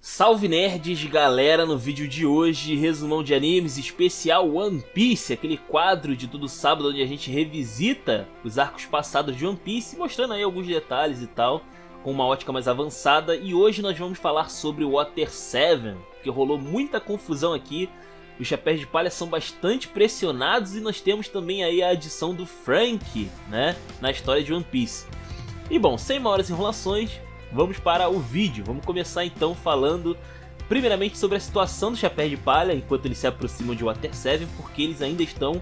Salve nerds, galera, no vídeo de hoje, resumão de animes especial One Piece, aquele quadro de todo sábado onde a gente revisita os arcos passados de One Piece, mostrando aí alguns detalhes e tal, com uma ótica mais avançada. E hoje nós vamos falar sobre o Water 7, que rolou muita confusão aqui, os chapéus de palha são bastante pressionados e nós temos também aí a adição do Franky, né, na história de One Piece. E bom, sem maiores enrolações, vamos para o vídeo. Vamos começar então falando primeiramente sobre a situação do chapéu de palha enquanto eles se aproximam de Water 7, porque eles ainda estão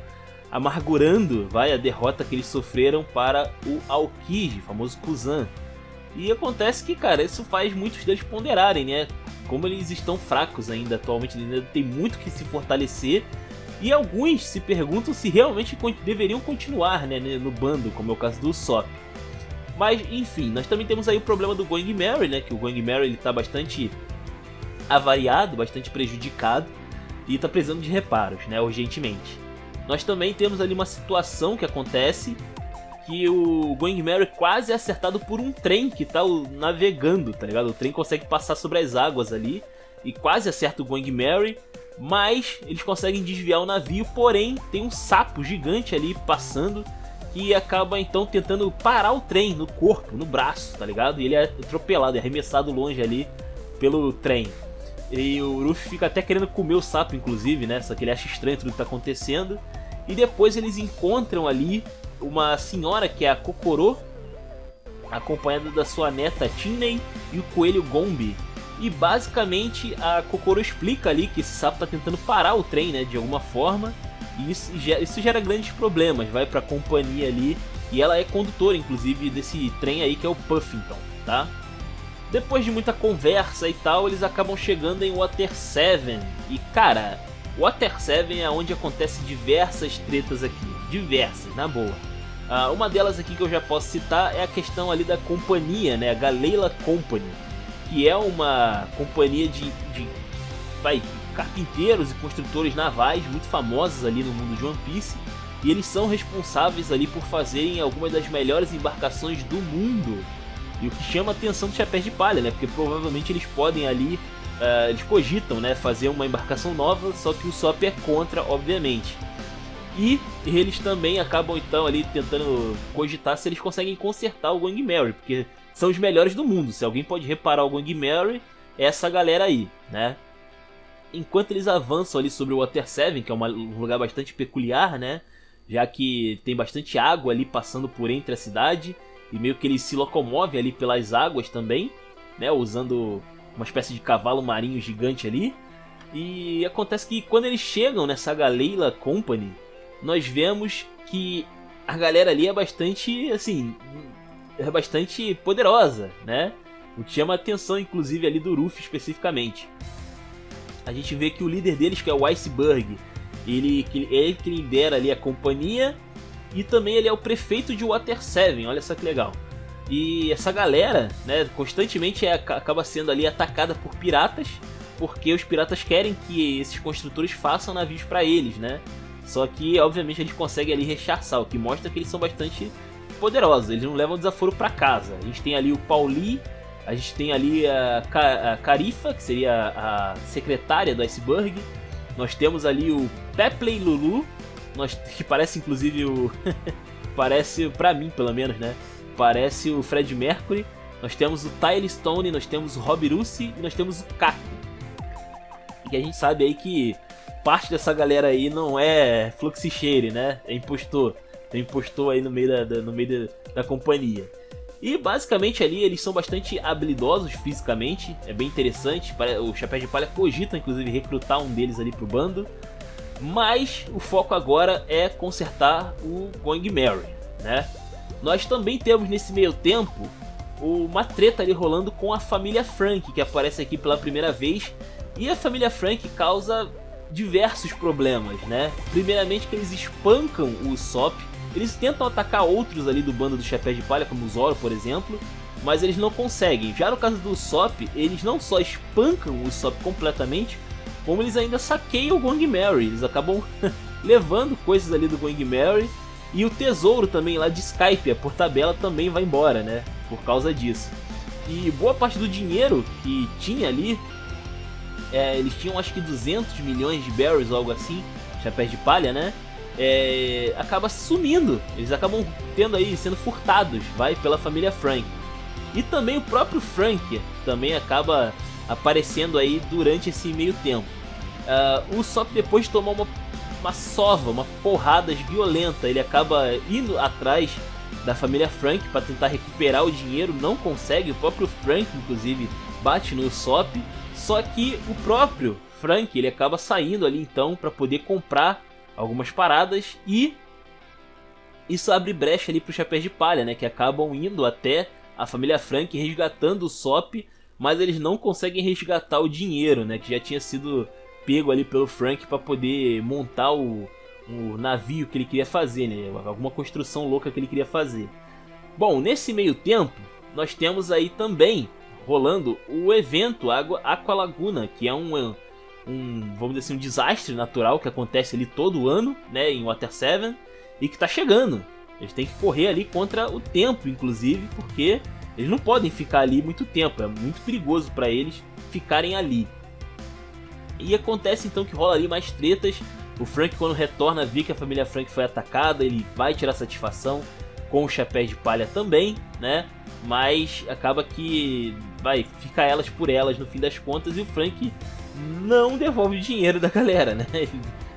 amargurando a derrota que eles sofreram para o Aokiji, famoso Kuzan. E acontece que, cara, isso faz muitos deles ponderarem, né? Como eles estão fracos ainda atualmente, ainda tem muito que se fortalecer. E alguns se perguntam se realmente deveriam continuar, né, no bando, como é o caso do Usopp. Mas, enfim, nós também temos aí o problema do Going Merry, né? Que o Going Merry está bastante avariado, bastante prejudicado e está precisando de reparos, né? Urgentemente. Nós também temos ali uma situação que acontece que o Going Merry quase é acertado por um trem que está navegando, tá ligado? O trem consegue passar sobre as águas ali e quase acerta o Going Merry, mas eles conseguem desviar o navio, porém tem um sapo gigante ali passando que acaba então tentando parar o trem no corpo, no braço, tá ligado? E ele é atropelado, é arremessado longe ali pelo trem. E o Luffy fica até querendo comer o sapo, inclusive, né? Só que ele acha estranho tudo que tá acontecendo. E depois eles encontram ali uma senhora que é a Kokoro, acompanhada da sua neta Tinney e o coelho Gombi. E basicamente a Kokoro explica ali que esse sapo tá tentando parar o trem, né? De alguma forma. E isso gera grandes problemas, vai pra companhia ali. E ela é condutora, inclusive, desse trem aí que é o Puffington, tá? Depois de muita conversa e tal, eles acabam chegando em Water 7. E cara, Water 7 é onde acontece diversas tretas aqui. Diversas, na boa. Uma delas aqui que eu já posso citar é a questão ali da companhia, né? A Galeila Company. Que é uma companhia de carpinteiros e construtores navais muito famosos ali no mundo de One Piece, e eles são responsáveis ali por fazerem algumas das melhores embarcações do mundo. E o que chama a atenção do Chapéu de Palha, né? Porque provavelmente eles podem ali, eles cogitam, né, fazer uma embarcação nova, só que o Usopp é contra, obviamente. E eles também acabam então ali tentando cogitar se eles conseguem consertar o Going Merry, porque são os melhores do mundo. Se alguém pode reparar o Going Merry, é essa galera aí, né? Enquanto eles avançam ali sobre o Water 7, que é um lugar bastante peculiar, né? Já que tem bastante água ali passando por entre a cidade, e meio que ele se locomove ali pelas águas também, né? Usando uma espécie de cavalo marinho gigante ali. E acontece que quando eles chegam nessa Galeila Company, nós vemos que a galera ali é bastante, assim, é bastante poderosa, né? O que chama a atenção, inclusive, ali do Luffy especificamente. A gente vê que o líder deles, que é o Iceberg, ele que lidera ali a companhia, e também ele é o prefeito de Water 7, olha só que legal. E essa galera, né, constantemente acaba sendo ali atacada por piratas, porque os piratas querem que esses construtores façam navios para eles, né? Só que, obviamente, eles conseguem ali rechaçar, o que mostra que eles são bastante poderosos, eles não levam desaforo para casa. A gente tem ali o Pauli, a gente tem ali a Carifa, que seria a secretária do Iceberg. Nós temos ali o Pepley Lulu, que parece inclusive o... parece, pra mim pelo menos, né? Parece o Fred Mercury. Nós temos o Tyler Stone, nós temos o Rob Russi e nós temos o Kaku. E a gente sabe aí que parte dessa galera aí não é Fluxicheire, né? É impostor. Tem impostor aí no meio da companhia. E basicamente ali eles são bastante habilidosos fisicamente, é bem interessante. O Chapéu de Palha cogita inclusive recrutar um deles ali pro bando. Mas o foco agora é consertar o Going Merry, né? Nós também temos nesse meio tempo uma treta ali rolando com a família Franky, que aparece aqui pela primeira vez. E a família Franky causa diversos problemas, né? Primeiramente que eles espancam o Usopp. Eles tentam atacar outros ali do bando do Chapéu de Palha, como o Zoro, por exemplo, mas eles não conseguem. Já no caso do Usopp, eles não só espancam o Usopp completamente, como eles ainda saqueiam o Going Merry. Eles acabam levando coisas ali do Going Merry, e o tesouro também lá de Skype, por tabela, também vai embora, né? Por causa disso. E boa parte do dinheiro que tinha ali eles tinham acho que 200 milhões de berries ou algo assim, chapéus de palha, né? Acaba sumindo, eles acabam tendo aí, sendo furtados, pela família Frank. E também o próprio Frank também acaba aparecendo aí durante esse meio tempo. O Usopp, depois de tomar uma sova, uma porrada violenta, ele acaba indo atrás da família Frank para tentar recuperar o dinheiro, não consegue, o próprio Frank inclusive bate no Usopp, só que o próprio Frank ele acaba saindo ali então para poder comprar algumas paradas, e isso abre brecha ali para os Chapéus de Palha, né, que acabam indo até a família Frank resgatando o Usopp, mas eles não conseguem resgatar o dinheiro, né, que já tinha sido pego ali pelo Frank para poder montar o navio que ele queria fazer, né, alguma construção louca que ele queria fazer. Bom, nesse meio tempo, nós temos aí também rolando o evento Aqua Laguna, que é vamos dizer assim, um desastre natural que acontece ali todo ano, né, em Water 7, e que está chegando. Eles têm que correr ali contra o tempo, inclusive, porque eles não podem ficar ali muito tempo, é muito perigoso para eles ficarem ali. E acontece então que rola ali mais tretas. O Frank, quando retorna, vê que a família Frank foi atacada, ele vai tirar satisfação com o Chapéu de Palha também, né? Mas acaba que ficar elas por elas no fim das contas, e o Frank não devolve o dinheiro da galera, né?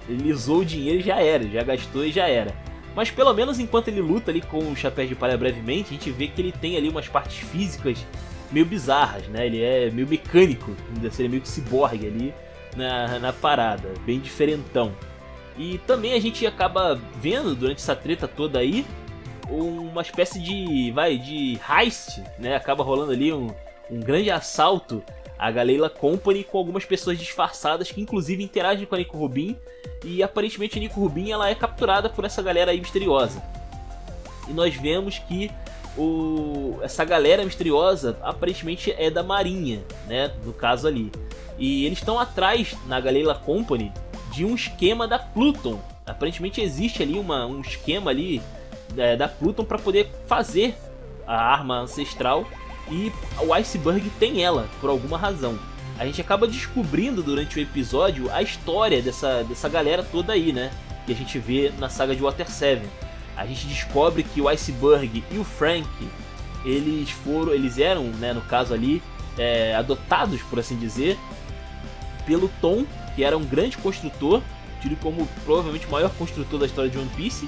Ele usou o dinheiro e já era, já gastou e já era. Mas pelo menos enquanto ele luta ali com o Chapéu de Palha brevemente, a gente vê que ele tem ali umas partes físicas meio bizarras, né? Ele é meio mecânico, ele é meio que ciborgue ali na parada, bem diferentão. E também a gente acaba vendo durante essa treta toda aí uma espécie de heist, né? Acaba rolando ali um grande assalto à Galeila Company com algumas pessoas disfarçadas que inclusive interagem com a Nico Robin, e aparentemente a Nico Robin ela é capturada por essa galera aí misteriosa. E nós vemos que essa galera misteriosa aparentemente é da Marinha, né? No caso ali. E eles estão atrás na Galeila Company de um esquema da Pluton. Aparentemente existe ali um esquema ali da Pluton para poder fazer a arma ancestral, e o Iceberg tem ela por alguma razão. A gente acaba descobrindo durante o episódio a história dessa galera toda aí, né? Que a gente vê na saga de Water 7. A gente descobre que o Iceberg e o Frank, eles eram, né, no caso ali, adotados, por assim dizer, pelo Tom, que era um grande construtor, tido como provavelmente o maior construtor da história de One Piece.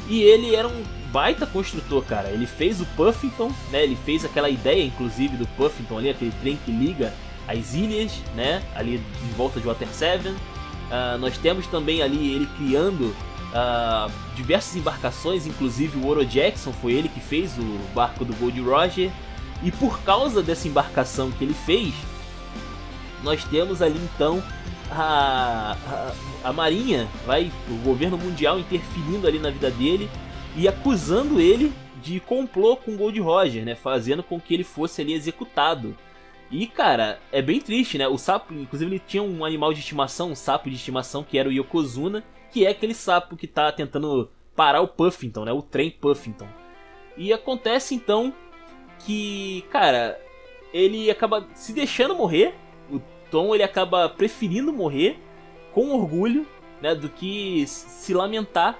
E ele era um baita construtor, cara. Ele fez o Puffington, né? Ele fez aquela ideia, inclusive, do Puffington ali, aquele trem que liga as ilhas, né? Ali em volta de Water 7. Nós temos também ali ele criando diversas embarcações, inclusive o Oro Jackson foi ele que fez o barco do Gold Roger. E por causa dessa embarcação que ele fez, nós temos ali então a Marinha, o governo mundial interferindo ali na vida dele e acusando ele de complô com o Gold Roger, né, fazendo com que ele fosse ali executado. E cara, é bem triste, né? O sapo, inclusive, ele tinha um animal de estimação, um sapo de estimação, que era o Yokozuna, que é aquele sapo que tá tentando parar o Puffington, né, o trem Puffington. E acontece então que, cara, ele acaba se deixando morrer. O Tom, ele acaba preferindo morrer com orgulho, né, do que se lamentar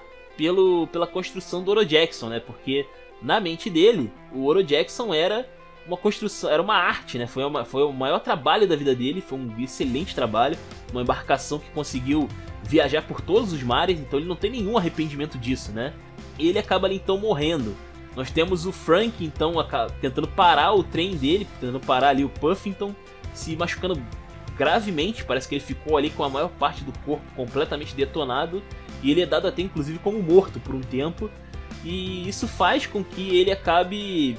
pela construção do Oro Jackson, né? Porque na mente dele, o Oro Jackson era uma construção, era uma arte, né? Foi o maior trabalho da vida dele, foi um excelente trabalho, uma embarcação que conseguiu viajar por todos os mares, então ele não tem nenhum arrependimento disso, né? Ele acaba ali então morrendo. Nós temos o Frank então tentando parar o trem dele, tentando parar ali o Puffington, se machucando gravemente, parece que ele ficou ali com a maior parte do corpo completamente detonado, e ele é dado até inclusive como morto por um tempo, e isso faz com que ele acabe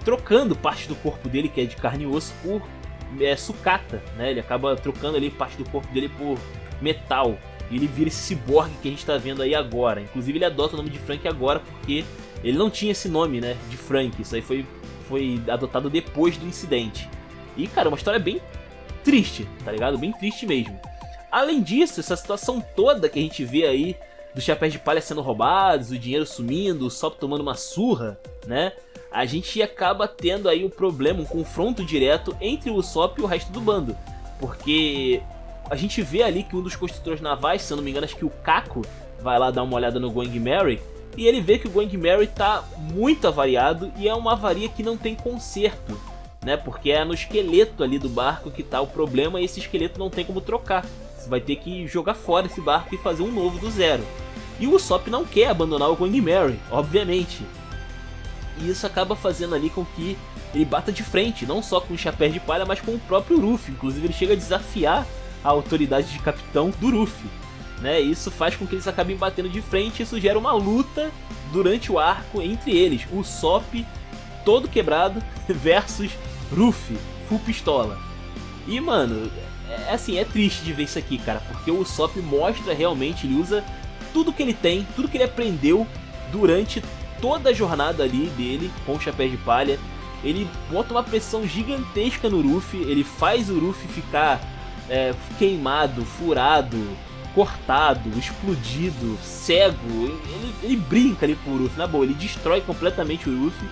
trocando parte do corpo dele, que é de carne e osso, por sucata, né? Ele acaba trocando ali parte do corpo dele por metal, e ele vira esse ciborgue que a gente está vendo aí agora. Inclusive ele adota o nome de Frank agora, porque ele não tinha esse nome, né, de Frank, isso aí foi adotado depois do incidente. E cara, uma história bem triste, tá ligado? Bem triste mesmo. Além disso, essa situação toda que a gente vê aí dos chapéus de palha sendo roubados, o dinheiro sumindo, o Usopp tomando uma surra, né? A gente acaba tendo aí um problema, um confronto direto entre o Usopp e o resto do bando. Porque a gente vê ali que um dos construtores navais, se eu não me engano, acho que o Kako, vai lá dar uma olhada no Going Merry, e ele vê que o Going Merry tá muito avariado e é uma avaria que não tem conserto, né? Porque é no esqueleto ali do barco que tá o problema e esse esqueleto não tem como trocar. Você vai ter que jogar fora esse barco e fazer um novo do zero. E o Usopp não quer abandonar o Going Merry, obviamente. E isso acaba fazendo ali com que ele bata de frente, não só com o Chapéu de Palha, mas com o próprio Ruffy. Inclusive ele chega a desafiar a autoridade de capitão do Ruffy, né? Isso faz com que eles acabem batendo de frente e isso gera uma luta durante o arco entre eles. O Usopp todo quebrado versus Ruffy full pistola. E mano, assim, é triste de ver isso aqui, cara, porque o Usopp mostra realmente, ele usa tudo que ele tem, tudo que ele aprendeu durante toda a jornada ali dele com o Chapéu de Palha. Ele bota uma pressão gigantesca no Ruffy, ele faz o Ruffy ficar queimado, furado, cortado, explodido, cego. Ele brinca ali com o Ruffy, na boa, ele destrói completamente o Ruffy.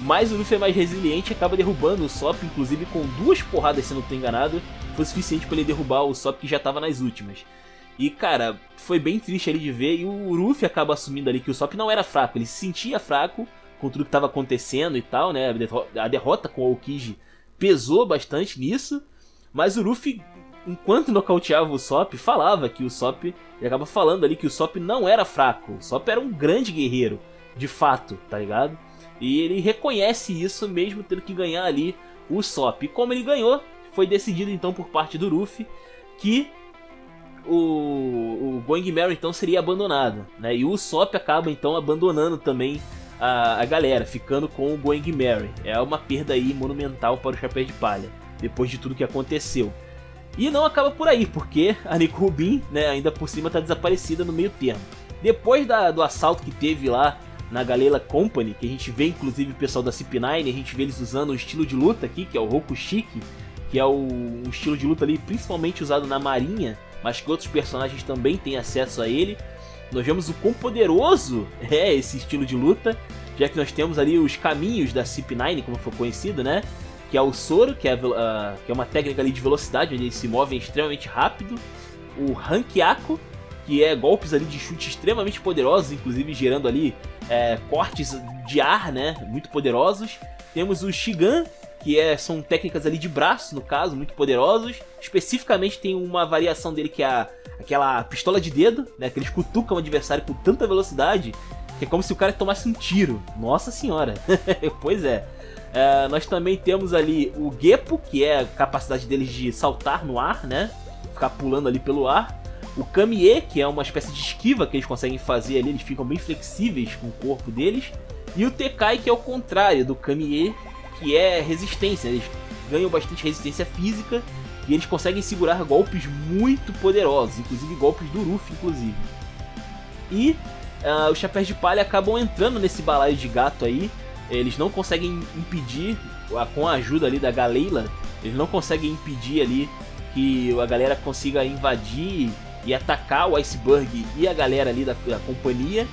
Mas o Ruffy é mais resiliente e acaba derrubando o Usopp, inclusive com 2 porradas, se não estou enganado, foi suficiente para ele derrubar o Usopp, que já estava nas últimas. E cara, foi bem triste ali de ver, e o Ruffy acaba assumindo ali que o Usopp não era fraco, ele se sentia fraco com tudo que estava acontecendo e tal, né? A derrota com o Aokiji pesou bastante nisso, mas o Ruffy, enquanto nocauteava o Usopp, falava que o Usopp, ele acaba falando ali que o Usopp não era fraco, o Usopp era um grande guerreiro, de fato, tá ligado? E ele reconhece isso mesmo tendo que ganhar ali o Usopp. E como ele ganhou, foi decidido então por parte do Ruffy que o Going Merry então seria abandonado, né? E o Usopp acaba então abandonando também a galera, ficando com o Going Merry. É uma perda aí monumental para o Chapéu de Palha, depois de tudo que aconteceu. E não acaba por aí, porque a Nico Robin, né, ainda por cima está desaparecida no meio termo. Depois do assalto que teve lá na Galeila Company, que a gente vê inclusive o pessoal da CP9, a gente vê eles usando o estilo de luta aqui, que é o Rokushiki, que é um estilo de luta ali principalmente usado na marinha, mas que outros personagens também têm acesso a ele. Nós vemos o quão poderoso é esse estilo de luta, já que nós temos ali os caminhos da CP9, como foi conhecido, né? Que é o Soro, que é uma técnica ali de velocidade, onde eles se movem extremamente rápido. O Hankiaku, que é golpes ali de chute extremamente poderosos, inclusive gerando ali cortes de ar, né? Muito poderosos. Temos o Shigan, que são técnicas ali de braço, no caso, muito poderosos. Especificamente tem uma variação dele que é aquela pistola de dedo, né? Que eles cutucam o adversário com tanta velocidade que é como se o cara tomasse um tiro. Nossa senhora! Pois é. Nós também temos ali o Geppo, que é a capacidade deles de saltar no ar, né? Ficar pulando ali pelo ar. O Kamie, que é uma espécie de esquiva que eles conseguem fazer ali, eles ficam bem flexíveis com o corpo deles. E o Tekai, que é o contrário do Kamie, que é resistência. Eles ganham bastante resistência física e eles conseguem segurar golpes muito poderosos, inclusive golpes do Ruffy, inclusive. E os Chapéus de Palha acabam entrando nesse balaio de gato aí. Eles não conseguem impedir, com a ajuda ali da Galeila, eles não conseguem impedir ali que a galera consiga invadir e atacar o Iceberg e a galera ali da companhia.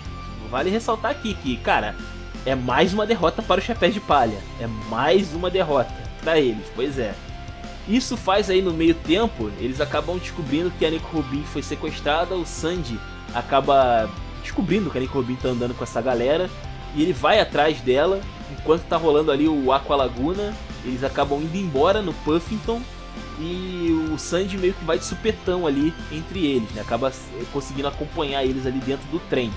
Vale ressaltar aqui que, cara, é mais uma derrota para os Chapéus de Palha. É mais uma derrota para eles, pois é. Isso faz aí no meio tempo, eles acabam descobrindo que a Nico Robin foi sequestrada. O Sanji acaba descobrindo que a Nico Robin tá andando com essa galera e ele vai atrás dela. Enquanto tá rolando ali o Aqua Laguna, eles acabam indo embora no Puffington e o Sanji meio que vai de supetão ali entre eles, né? Acaba conseguindo acompanhar eles ali dentro do trem.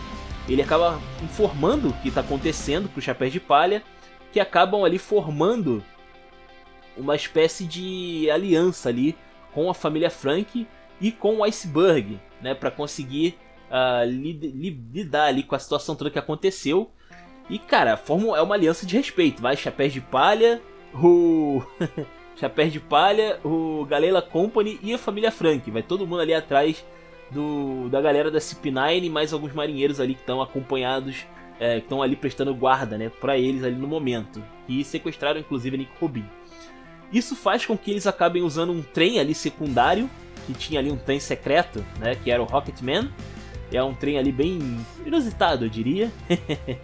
Ele acaba informando o que está acontecendo para os Chapéus de Palha, que acabam ali formando uma espécie de aliança ali com a família Frank e com o Iceberg, né, para conseguir lidar ali com a situação toda que aconteceu. E cara, é uma aliança de respeito, vai Chapéus de Palha, o Chapéus de Palha, o Galeila Company e a família Frank, vai todo mundo ali atrás da galera da CP9 e mais alguns marinheiros ali que estão acompanhados, que estão ali prestando guarda, né, para eles ali no momento, e sequestraram inclusive a Nico Robin. Isso faz com que eles acabem usando um trem ali secundário, que tinha ali um trem secreto, né, que era o Rocketman. É um trem ali bem inusitado, eu diria,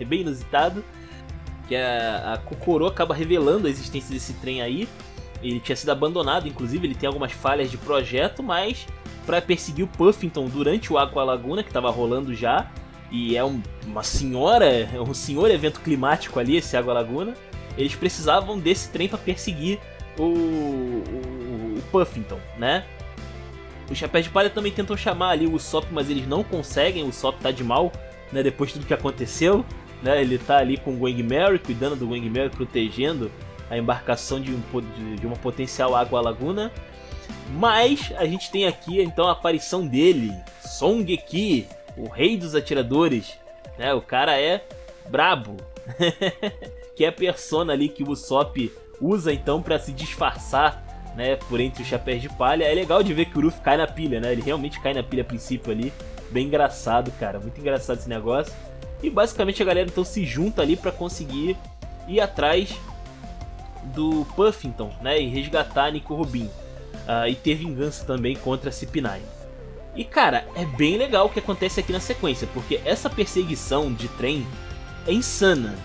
bem inusitado, que a Kokoro acaba revelando a existência desse trem aí. Ele tinha sido abandonado, inclusive ele tem algumas falhas de projeto, mas para perseguir o Puffington durante o Aqua Laguna, que estava rolando já, e é um senhor evento climático ali, esse Aqua Laguna, eles precisavam desse trem para perseguir o Puffington, né? Os Chapéus de Palha também tentam chamar ali o Usopp, mas eles não conseguem, o Usopp tá de mal, né, depois de tudo que aconteceu, né? Ele tá ali com o Going Merry, cuidando do Going Merry, protegendo a embarcação de uma potencial Aqua Laguna. Mas a gente tem aqui então a aparição dele, Songeki, o rei dos atiradores, né? O cara é brabo, que é a persona ali que o Usopp usa então para se disfarçar, né, por entre os Chapéus de Palha. É legal de ver que o Luffy cai na pilha, né? Ele realmente cai na pilha a princípio ali, bem engraçado, cara, muito engraçado esse negócio. E basicamente a galera então se junta ali para conseguir ir atrás do Puffington, né, e resgatar Nico Robin, e ter vingança também contra a CP9. E cara, é bem legal o que acontece aqui na sequência, porque essa perseguição de trem é insana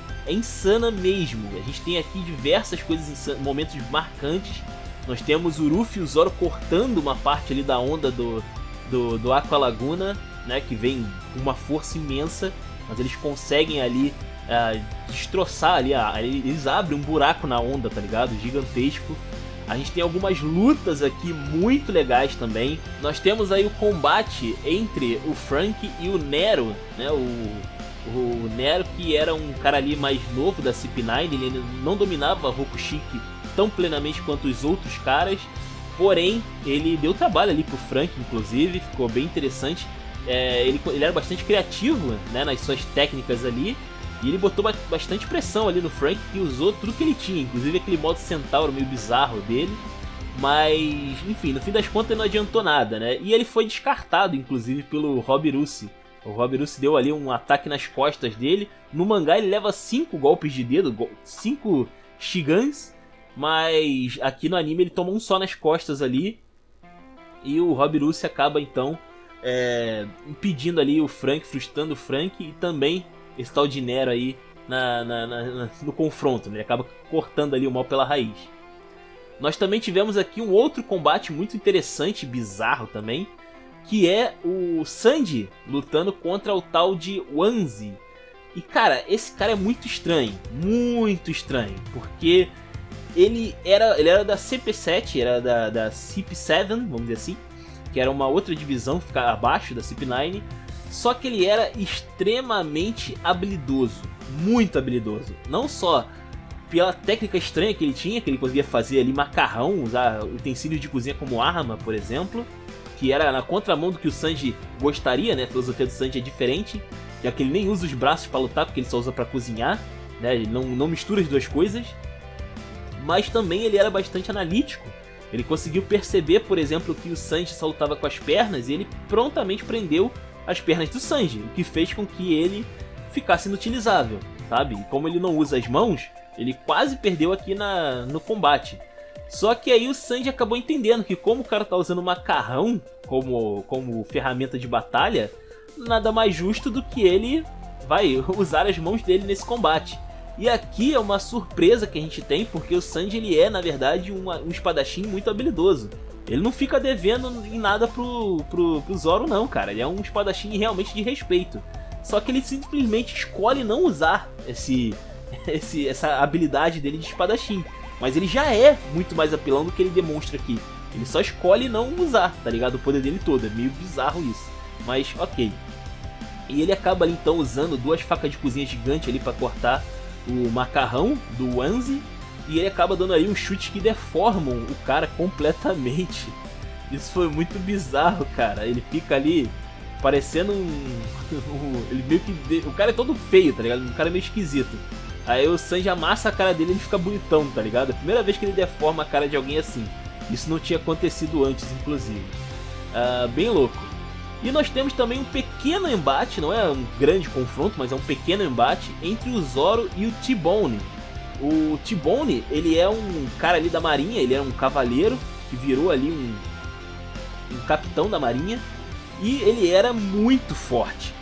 mesmo. A gente tem aqui diversas coisas, momentos marcantes. Nós temos o Luffy e o Zoro cortando uma parte ali da onda do Aqua Laguna, né, que vem com uma força imensa, mas eles conseguem ali destroçar ali, eles abrem um buraco na onda, tá ligado? Gigantesco. A gente tem algumas lutas aqui muito legais também. Nós temos aí o combate entre o Frank e o Nero, né? O Nero, que era um cara ali mais novo da CP9, ele não dominava Rokushiki tão plenamente quanto os outros caras, porém ele deu trabalho ali pro Frank, inclusive, ficou bem interessante. Ele era bastante criativo, né, nas suas técnicas ali, e ele botou bastante pressão ali no Frank, que usou tudo que ele tinha, inclusive aquele modo centauro meio bizarro dele. Mas, enfim, no fim das contas não adiantou nada, né? E ele foi descartado, inclusive, pelo Rob Russi. O Rob Russi deu ali um ataque nas costas dele. No mangá ele leva 5 golpes de dedo, 5 Shigans, mas aqui no anime ele toma um só nas costas ali. E o Rob Russi acaba, então, impedindo ali o Frank, frustrando o Frank, e também esse tal de Nero aí no confronto, né? Ele acaba cortando ali o mal pela raiz. Nós também tivemos aqui um outro combate muito interessante, bizarro também, que é o Sanji lutando contra o tal de Wanzi. E cara, esse cara é muito estranho, porque ele era da CP7, era da CP7, vamos dizer assim, que era uma outra divisão que ficava abaixo da CP9. Só que ele era extremamente habilidoso, muito habilidoso. Não só pela técnica estranha que ele tinha, que ele conseguia fazer ali macarrão, usar utensílios de cozinha como arma, por exemplo, que era na contramão do que o Sanji gostaria, né? A filosofia do Sanji é diferente, já que ele nem usa os braços para lutar, porque ele só usa para cozinhar, né? Ele não mistura as duas coisas. Mas também ele era bastante analítico. Ele conseguiu perceber, por exemplo, que o Sanji só lutava com as pernas, e ele prontamente prendeu as pernas do Sanji, o que fez com que ele ficasse inutilizável, sabe? E como ele não usa as mãos, ele quase perdeu aqui no combate. Só que aí o Sanji acabou entendendo que como o cara tá usando macarrão como ferramenta de batalha, nada mais justo do que ele vai usar as mãos dele nesse combate. E aqui é uma surpresa que a gente tem, porque o Sanji ele é, na verdade, um espadachim muito habilidoso. Ele não fica devendo em nada pro Zoro não, cara. Ele é um espadachim realmente de respeito. Só que ele simplesmente escolhe não usar essa habilidade dele de espadachim. Mas ele já é muito mais apelão do que ele demonstra aqui. Ele só escolhe não usar, tá ligado? O poder dele todo. É meio bizarro isso. Mas ok. E ele acaba ali então usando 2 facas de cozinha gigantes ali pra cortar o macarrão do Wanzi. E ele acaba dando aí uns chutes que deformam o cara completamente. Isso foi muito bizarro, cara. Ele fica ali parecendo ele meio que... O cara é todo feio, tá ligado? Um cara meio esquisito. Aí o Sanji amassa a cara dele e ele fica bonitão, tá ligado? É a primeira vez que ele deforma a cara de alguém assim. Isso não tinha acontecido antes, inclusive. Bem louco. E nós temos também um pequeno embate, não é um grande confronto, mas é um pequeno embate entre o Zoro e o T-Bone. O T-Bone, ele é um cara ali da marinha, ele é um cavaleiro que virou ali um capitão da marinha. E ele era muito forte,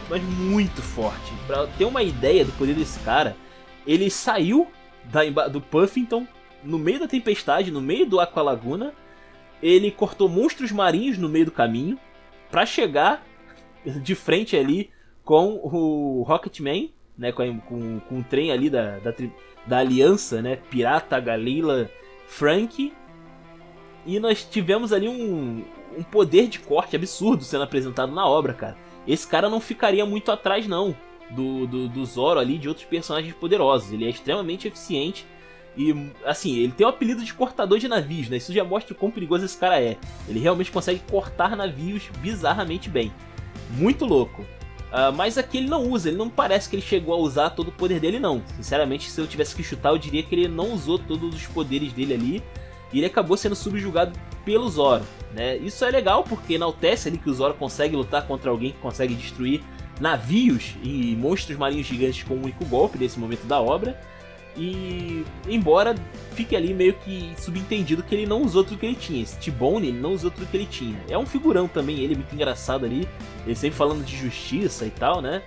mas muito forte. Pra ter uma ideia do poder desse cara, ele saiu do Puffington, no meio da tempestade, no meio do Aqualaguna, ele cortou monstros marinhos no meio do caminho pra chegar de frente ali com o Rocketman, né, com o trem ali da aliança, né, Pirata, Galila, Frank. E nós tivemos ali um poder de corte absurdo sendo apresentado na obra, cara. Esse cara não ficaria muito atrás, não, do Zoro ali, de outros personagens poderosos. Ele é extremamente eficiente e, assim, ele tem o apelido de cortador de navios, né? Isso já mostra o quão perigoso esse cara é. Ele realmente consegue cortar navios bizarramente bem. Muito louco. Mas aqui ele não usa, ele não parece que ele chegou a usar todo o poder dele, não. Sinceramente, se eu tivesse que chutar, eu diria que ele não usou todos os poderes dele ali. E ele acabou sendo subjugado pelo Zoro, né? Isso é legal porque enaltece ali que o Zoro consegue lutar contra alguém que consegue destruir navios e monstros marinhos gigantes com um único golpe nesse momento da obra. E embora fique ali meio que subentendido que ele não usou tudo que ele tinha. Esse T-Bone, ele não usou tudo que ele tinha. É um figurão também, ele é muito engraçado ali. Ele sempre falando de justiça e tal, né?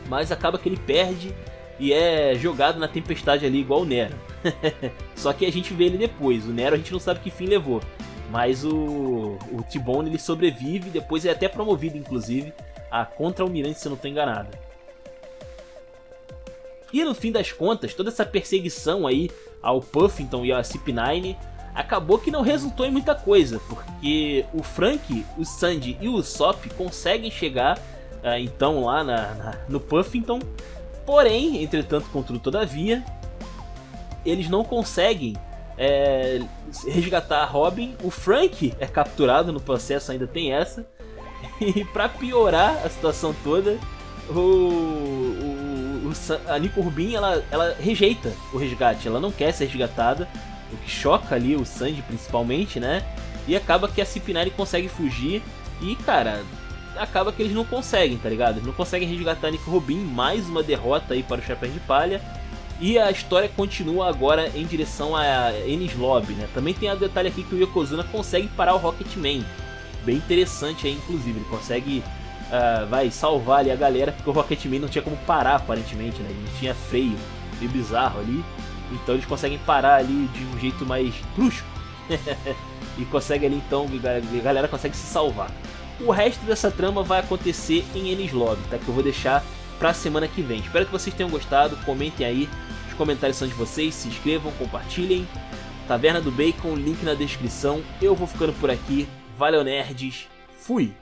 Mas acaba que ele perde e é jogado na tempestade ali igual o Nero. Só que a gente vê ele depois. O Nero a gente não sabe que fim levou. Mas o T-Bone ele sobrevive e depois é até promovido, inclusive, a contra-almirante, se eu não estou enganado. E no fim das contas, toda essa perseguição aí ao Puffington e ao CP9 acabou que não resultou em muita coisa, porque o Frank, o Sandy e o Usopp conseguem chegar então lá no Puffington, porém, entretanto, contudo, todavia, eles não conseguem resgatar a Robin. O Frank é capturado no processo, ainda tem essa, e pra piorar a situação toda, a Nico Rubin ela rejeita o resgate, ela não quer ser resgatada, o que choca ali o Sanji principalmente, né? E acaba que a CP9 consegue fugir e, cara, acaba que eles não conseguem, tá ligado? Eles não conseguem resgatar a Nico Rubin, mais uma derrota aí para o Chapéu de Palha. E a história continua agora em direção a Enies Lobby, né? Também tem o detalhe aqui que o Yokozuna consegue parar o Rocketman. Bem interessante aí, inclusive, ele consegue salvar ali a galera, porque o Rocketman não tinha como parar, aparentemente, né? Ele não tinha freio, meio bizarro ali. Então eles conseguem parar ali de um jeito mais brusco. E consegue ali, então, a galera consegue se salvar. O resto dessa trama vai acontecer em Enies Lobby, tá? Que eu vou deixar pra semana que vem. Espero que vocês tenham gostado, comentem aí, os comentários são de vocês, se inscrevam, compartilhem. Taverna do Bacon, link na descrição. Eu vou ficando por aqui, valeu nerds, fui!